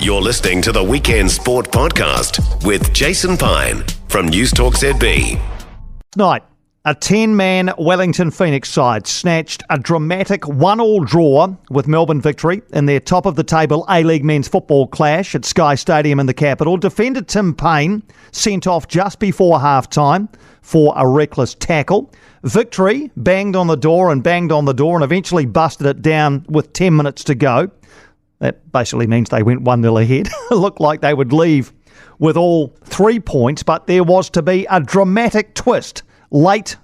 You're listening to the Weekend Sport Podcast with Jason Payne from News Talk ZB. Tonight, a 10-man Wellington Phoenix side snatched a dramatic 1-1 draw with Melbourne Victory in their top-of-the-table A-League men's football clash at Sky Stadium in the capital. Defender Tim Payne sent off just before half-time for a reckless tackle. Victory banged on the door and eventually busted it down with 10 minutes to go. That basically means they went 1-0 ahead. It looked like they would leave with all 3 points, but there was to be a dramatic twist. Late,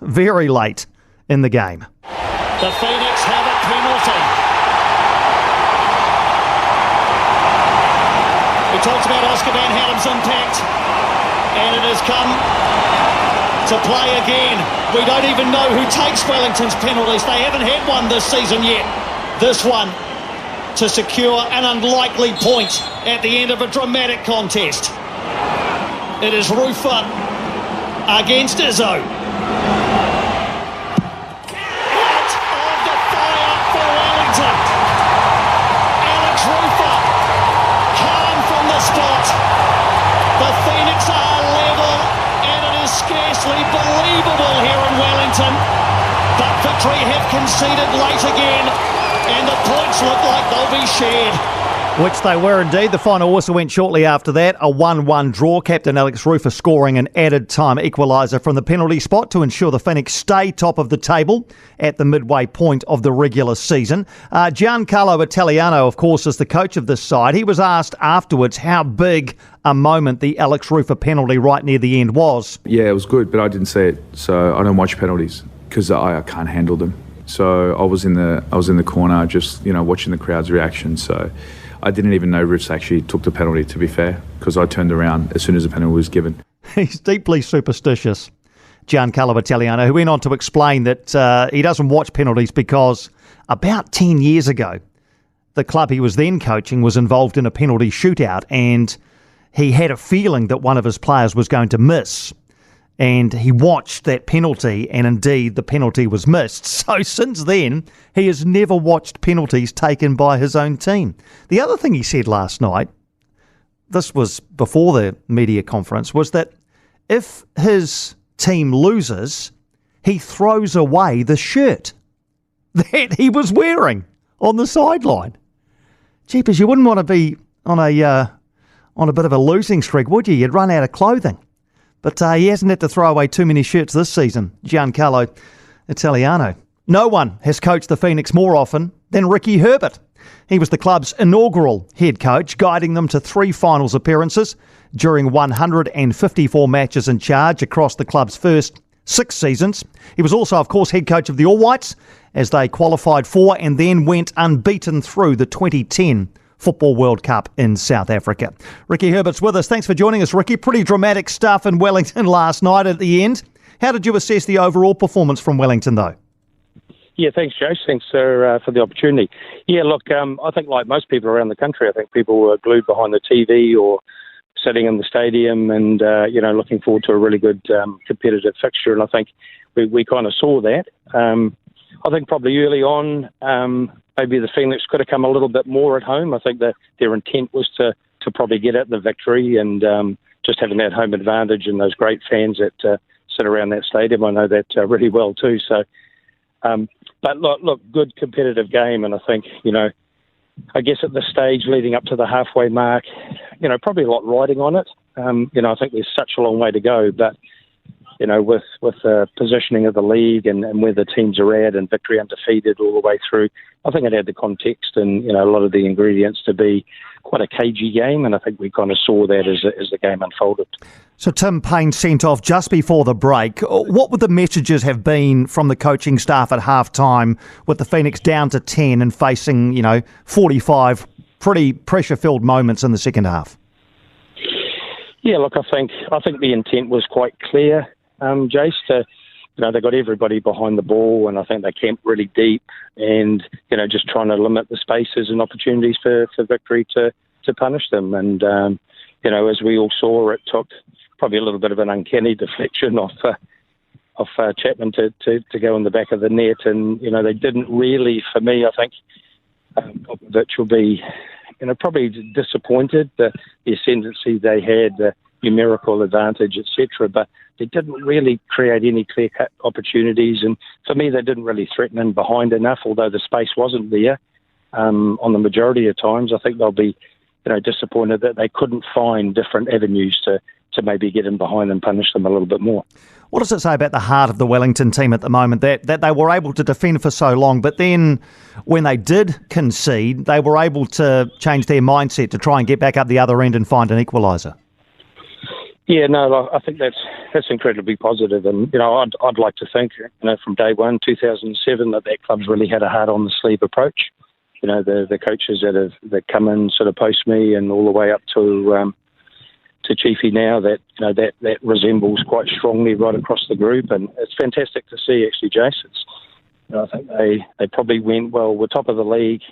very late in the game. The Phoenix have a penalty. We talked about Oscar Van Hattem's impact, and it has come to play again. We don't even know who takes Wellington's penalties. They haven't had one this season yet. This one to secure an unlikely point at the end of a dramatic contest. It is Rufa against Izzo. Out of the fire for Wellington. Alex Rufa, calm from the spot. The Phoenix are level, and it is scarcely believable here in Wellington. But Victory have conceded late again, and the points look like they'll be shared. Which they were indeed. The final also went shortly after that. A 1-1 draw. Captain Alex Rufa scoring an added time equaliser from the penalty spot to ensure the Phoenix stay top of the table at the midway point of the regular season. Giancarlo Italiano, of course, is the coach of this side. He was asked afterwards how big a moment the Alex Rufa penalty right near the end was. Yeah, it was good, but I didn't see it. So I don't watch penalties because I can't handle them. So I was in the corner just, watching the crowd's reaction. So I didn't even know Rich actually took the penalty, to be fair, because I turned around as soon as the penalty was given. He's deeply superstitious, Giancarlo Italiano, who went on to explain that he doesn't watch penalties because about 10 years ago, the club he was then coaching was involved in a penalty shootout, and he had a feeling that one of his players was going to miss. And he watched that penalty, and indeed the penalty was missed. So since then, he has never watched penalties taken by his own team. The other thing he said last night, this was before the media conference, was that if his team loses, he throws away the shirt that he was wearing on the sideline. Jeepers, you wouldn't want to be on a bit of a losing streak, would you? You'd run out of clothing. But he hasn't had to throw away too many shirts this season, Giancarlo Italiano. No one has coached the Phoenix more often than Ricki Herbert. He was the club's inaugural head coach, guiding them to 3 finals appearances during 154 matches in charge across the club's first 6 seasons. He was also, of course, head coach of the All Whites as they qualified for and then went unbeaten through the 2010 Football World Cup in South Africa. Ricki Herbert's with us. Thanks for joining us, Ricki. Pretty dramatic stuff in Wellington last night at the end. How did you assess the overall performance from Wellington, though? Yeah, thanks, Jace. Thanks for the opportunity. Yeah, look, I think like most people around the country, I think people were glued behind the TV or sitting in the stadium and, looking forward to a really good competitive fixture. And I think we kind of saw that. I think probably early on, maybe the Phoenix could have come a little bit more at home. I think that their intent was to probably get at the victory and just having that home advantage and those great fans that sit around that stadium. I know that really well too. So, but look, good competitive game. And I think, I guess at the stage leading up to the halfway mark, probably a lot riding on it. I think there's such a long way to go, but with the positioning of the league and where the teams are at and Victory undefeated all the way through, I think it had the context and, a lot of the ingredients to be quite a cagey game, and I think we kind of saw that as the game unfolded. So Tim Payne sent off just before the break. What would the messages have been from the coaching staff at half-time with the Phoenix down to 10 and facing, 45 pretty pressure-filled moments in the second half? Yeah, look, I think the intent was quite clear. Jace, they got everybody behind the ball, and I think they camped really deep and, just trying to limit the spaces and opportunities for Victory to punish them. And, as we all saw, it took probably a little bit of an uncanny deflection off Chapman to go in the back of the net. And, they didn't really, for me, I think, Popovic will be, probably disappointed the ascendancy they had, the numerical advantage, etc. But they didn't really create any clear-cut opportunities, and for me, they didn't really threaten in behind enough. Although the space wasn't there on the majority of times, I think they'll be, disappointed that they couldn't find different avenues to maybe get in behind and punish them a little bit more. What does it say about the heart of the Wellington team at the moment, that they were able to defend for so long, but then when they did concede, they were able to change their mindset to try and get back up the other end and find an equaliser? Yeah, no, I think that's incredibly positive, and I'd like to think, from day one, 2007, that club's really had a hard on the sleeve approach. The coaches that come in sort of post me and all the way up to Chiefy now, that resembles quite strongly right across the group, and it's fantastic to see, actually, Jace. I think they probably went, well, we're top of the league,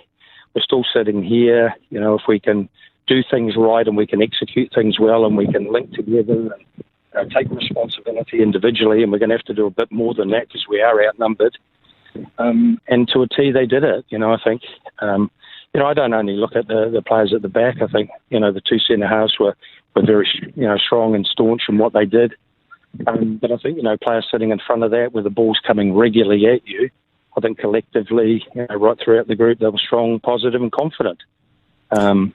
we're still sitting here, if we can do things right and we can execute things well and we can link together and take responsibility individually, and we're going to have to do a bit more than that because we are outnumbered. And to a T, they did it. I think, I don't only look at the players at the back. I think, the two centre halves were very, strong and staunch in what they did. But I think, players sitting in front of that with the balls coming regularly at you, I think collectively, right throughout the group, they were strong, positive and confident. And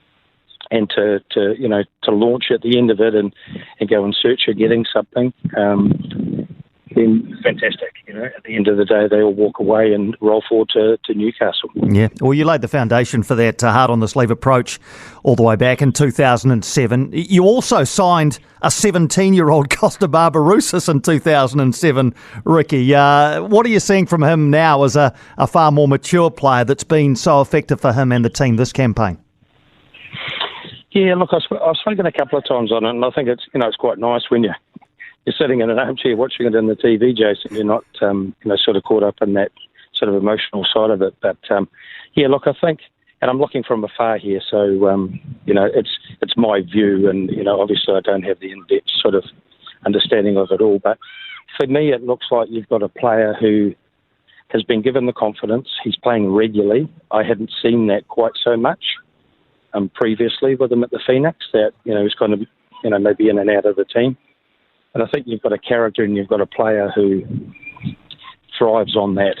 to launch at the end of it and go in search of getting something, then fantastic. At the end of the day, they all walk away and roll forward to Newcastle. Yeah, well, you laid the foundation for that hard on the sleeve approach all the way back in 2007. You also signed a 17-year-old Costa Barbarouses in 2007, Ricki. What are you seeing from him now as a far more mature player that's been so effective for him and the team this campaign? Yeah, look, I've spoken a couple of times on it, and I think it's quite nice when you're sitting in an armchair watching it on the TV, Jason. You're not, sort of caught up in that sort of emotional side of it. But yeah, look, I think, and I'm looking from afar here, so it's my view, and obviously I don't have the in-depth sort of understanding of it all. But for me, it looks like you've got a player who has been given the confidence. He's playing regularly. I hadn't seen that quite so much previously with him at the Phoenix. That he's kind of maybe in and out of the team. And I think you've got a character and you've got a player who thrives on that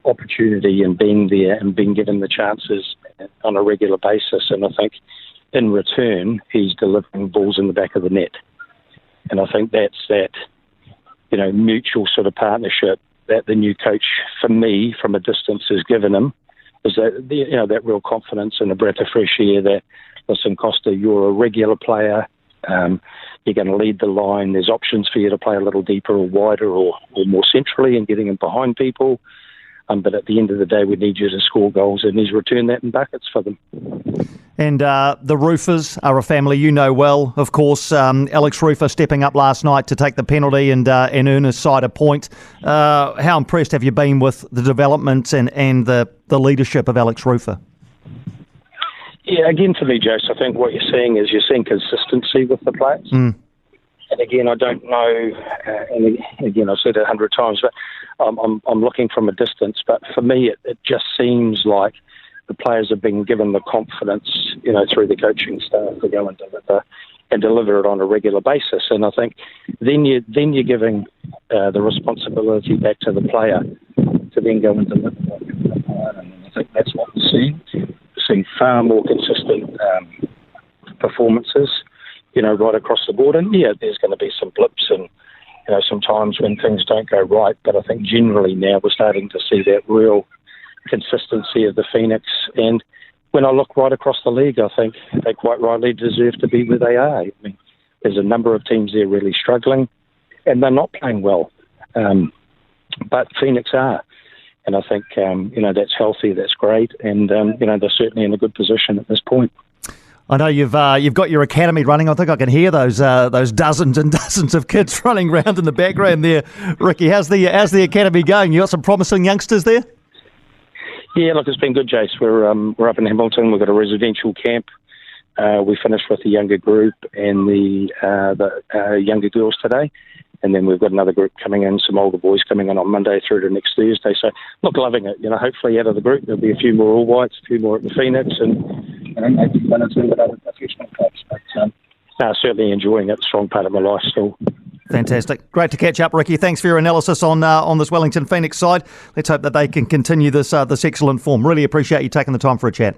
opportunity and being there and being given the chances on a regular basis. And I think in return, he's delivering balls in the back of the net. And I think that's that, mutual sort of partnership that the new coach, for me, from a distance, has given him, is that, that real confidence and a breath of fresh air that, listen, Costa, you're a regular player. You're going to lead the line. There's options for you to play a little deeper or wider or more centrally and getting in behind people. But at the end of the day, we need you to score goals, and he's returned that in buckets for them. And the Roofers are a family you know well, of course. Alex Roofer stepping up last night to take the penalty and earn his side a point. How impressed have you been with the development and the leadership of Alex Roofer? Yeah, again, for me, Jose, I think what you're seeing consistency with the players. And again, I don't know, and again, I've said it 100 times, but I'm looking from a distance. But for me, it just seems like the players have been given the confidence, through the coaching staff to go and deliver it on a regular basis. And I think then you're giving the responsibility back to the player to then go and deliver that. And I think that's what we're seeing. Seeing far more consistent performances, right across the board. And yeah, there's going to be some blips and, some times when things don't go right. But I think generally now we're starting to see that real consistency of the Phoenix. And when I look right across the league, I think they quite rightly deserve to be where they are. I mean, there's a number of teams there really struggling and they're not playing well. But Phoenix are. And I think, that's healthy, that's great, and, they're certainly in a good position at this point. I know you've got your academy running. I think I can hear those dozens and dozens of kids running around in the background there. Ricki, how's the academy going? You got some promising youngsters there? Yeah, look, it's been good, Jace. We're up in Hamilton. We've got a residential camp. We finished with the younger group and the younger girls today. And then we've got another group coming in, some older boys coming in on Monday through to next Thursday. So, look, loving it. Hopefully out of the group there'll be a few more All Whites, a few more at the Phoenix, and maybe one or two at a few small clubs. But certainly enjoying it. Strong part of my life still. Fantastic. Great to catch up, Ricki. Thanks for your analysis on this Wellington Phoenix side. Let's hope that they can continue this excellent form. Really appreciate you taking the time for a chat.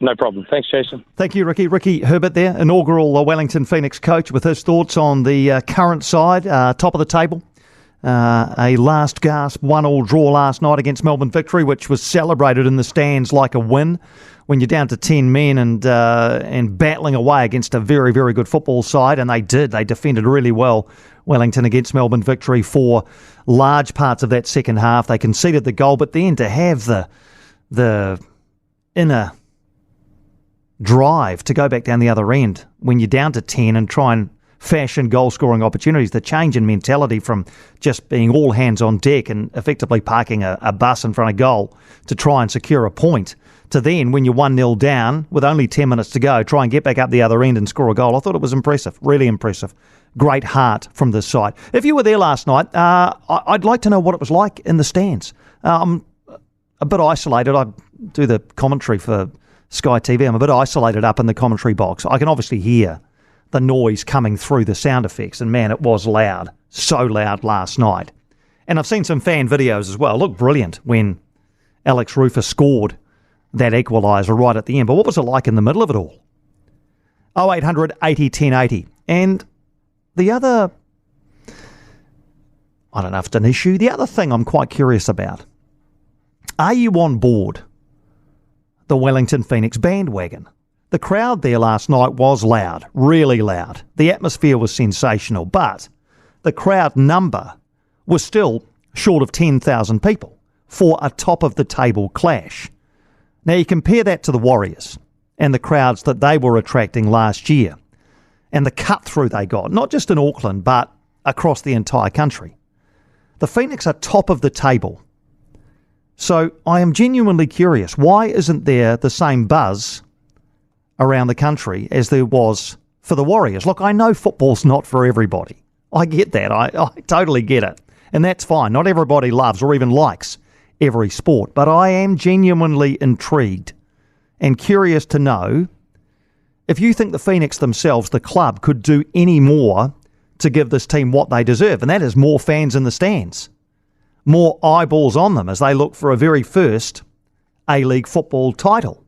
No problem. Thanks, Jason. Thank you, Ricki. Ricki Herbert there, inaugural Wellington Phoenix coach, with his thoughts on the current side, top of the table. A last gasp 1-1 draw last night against Melbourne Victory, which was celebrated in the stands like a win. When you're down to 10 men and battling away against a very, very good football side, and they did. They defended really well, Wellington, against Melbourne Victory for large parts of that second half. They conceded the goal, but then to have the inner drive to go back down the other end when you're down to 10 and try and fashion goal-scoring opportunities, the change in mentality from just being all hands on deck and effectively parking a bus in front of goal to try and secure a point, to then, when you're 1-0 down with only 10 minutes to go, try and get back up the other end and score a goal. I thought it was impressive, really impressive. Great heart from this side. If you were there last night, I'd like to know what it was like in the stands. I'm a bit isolated. I do the commentary for Sky TV. I'm a bit isolated up in the commentary box. I can obviously hear the noise coming through the sound effects, and man, it was loud. So loud last night. And I've seen some fan videos as well. It looked brilliant when Alex Rufus scored that equaliser right at the end. But what was it like in the middle of it all? 0800 80 10 80. And the other, I don't know if it's an issue, the other thing I'm quite curious about, are you on board the Wellington Phoenix bandwagon? The crowd there last night was loud, really loud. The atmosphere was sensational, but the crowd number was still short of 10,000 people for a top-of-the-table clash. Now, you compare that to the Warriors and the crowds that they were attracting last year and the cut-through they got, not just in Auckland, but across the entire country. The Phoenix are top of the table. So I am genuinely curious, why isn't there the same buzz around the country as there was for the Warriors? Look, I know football's not for everybody. I get that. I totally get it. And that's fine. Not everybody loves or even likes every sport. But I am genuinely intrigued and curious to know if you think the Phoenix themselves, the club, could do any more to give this team what they deserve. And that is more fans in the stands, more eyeballs on them as they look for a very first A-League football title.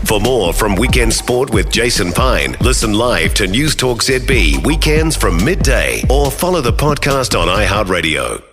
For more from Weekend Sport with Jason Payne, listen live to News Talk ZB weekends from midday or follow the podcast on iHeartRadio.